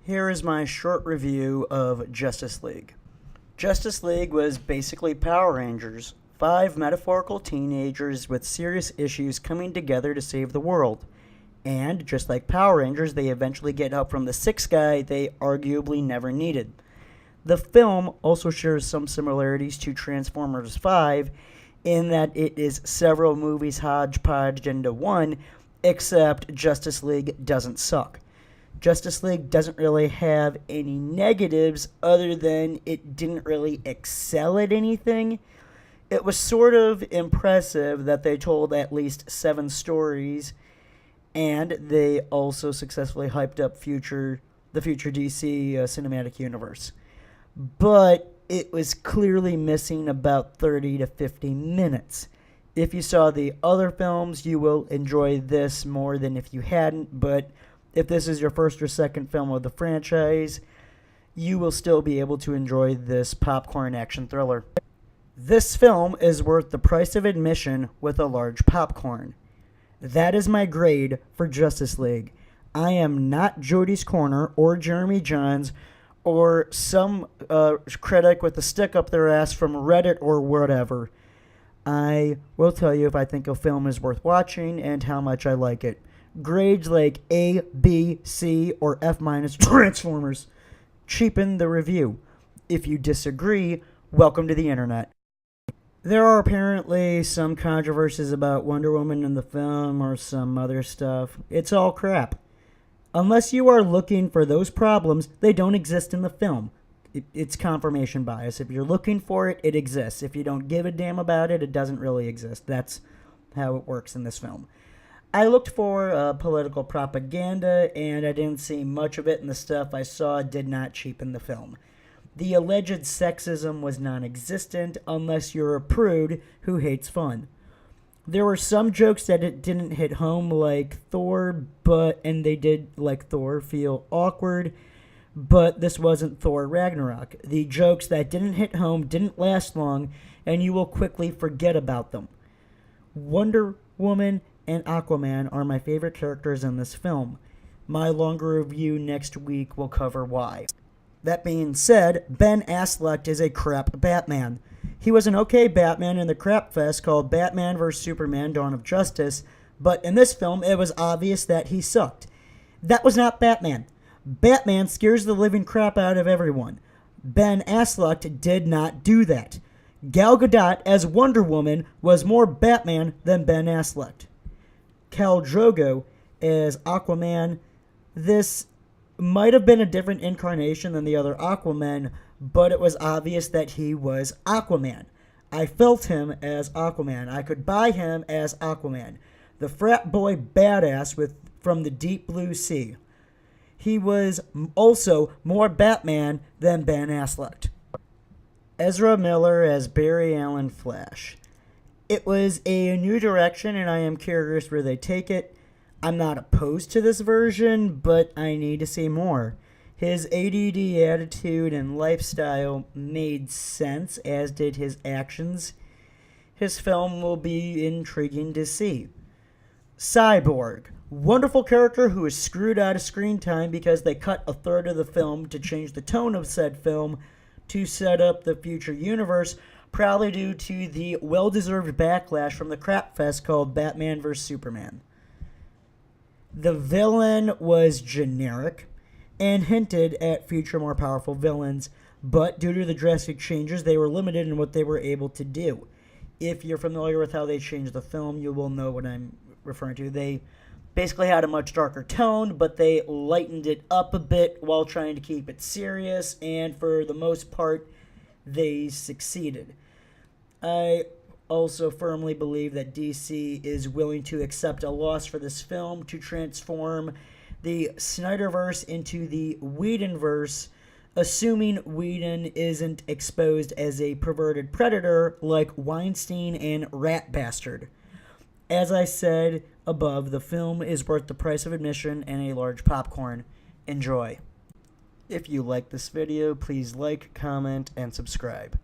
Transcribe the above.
Here is my short review of Justice League. Justice League was basically Power Rangers, 5 metaphorical teenagers with serious issues coming together to save the world. And, just like Power Rangers, they eventually get help from the 6th guy they arguably never needed. The film also shares some similarities to Transformers 5 in that it is several movies hodgepodged into one, except Justice League doesn't suck. Justice League doesn't really have any negatives other than it didn't really excel at anything. It was sort of impressive that they told at least 7 stories, and they also successfully hyped up the future DC cinematic universe. But it was clearly missing about 30 to 50 minutes. If you saw the other films, you will enjoy this more than if you hadn't, but if this is your first or second film of the franchise, you will still be able to enjoy this popcorn action thriller. This film is worth the price of admission with a large popcorn. That is my grade for Justice League. I am not Jody's Corner or Jeremy Johns or some critic with a stick up their ass from Reddit or whatever. I will tell you if I think a film is worth watching and how much I like it. Grades like A, B, C, or F- Transformers cheapen the review. If you disagree, welcome to the internet. There are apparently some controversies about Wonder Woman in the film or some other stuff. It's all crap. Unless you are looking for those problems, they don't exist in the film. It's confirmation bias. If you're looking for it, it exists. If you don't give a damn about it, it doesn't really exist. That's how it works in this film. I looked for political propaganda, and I didn't see much of it, and the stuff I saw did not cheapen the film. The alleged sexism was non-existent, unless you're a prude who hates fun. There were some jokes that it didn't hit home, like Thor, and they did, like Thor, feel awkward, but this wasn't Thor Ragnarok. The jokes that didn't hit home didn't last long, and you will quickly forget about them. Wonder Woman and Aquaman are my favorite characters in this film. My longer review next week will cover why. That being said, Ben Affleck is a crap Batman. He was an okay Batman in the crap fest called Batman vs. Superman: Dawn of Justice, but in this film it was obvious that he sucked. That was not Batman. Batman scares the living crap out of everyone. Ben Affleck did not do that. Gal Gadot as Wonder Woman was more Batman than Ben Affleck. Khal Drogo as Aquaman. This might have been a different incarnation than the other Aquaman, but it was obvious that he was Aquaman. I felt him as Aquaman. I could buy him as Aquaman, the frat boy badass from the deep blue sea. He was also more Batman than Ben Affleck. Ezra Miller as Barry Allen Flash. It was a new direction, and I am curious where they take it. I'm not opposed to this version, but I need to see more. His ADD attitude and lifestyle made sense, as did his actions. His film will be intriguing to see. Cyborg. Wonderful character who is screwed out of screen time because they cut a third of the film to change the tone of said film to set up the future universe, probably due to the well-deserved backlash from the crap fest called Batman vs. Superman. The villain was generic and hinted at future more powerful villains, but due to the drastic changes, they were limited in what they were able to do. If you're familiar with how they changed the film, you will know what I'm referring to. They basically had a much darker tone, but they lightened it up a bit while trying to keep it serious, and for the most part, they succeeded. I also firmly believe that DC is willing to accept a loss for this film to transform the Snyderverse into the Whedonverse, assuming Whedon isn't exposed as a perverted predator like Weinstein and Rat Bastard. As I said above, the film is worth the price of admission and a large popcorn. Enjoy. If you like this video, please like, comment, and subscribe.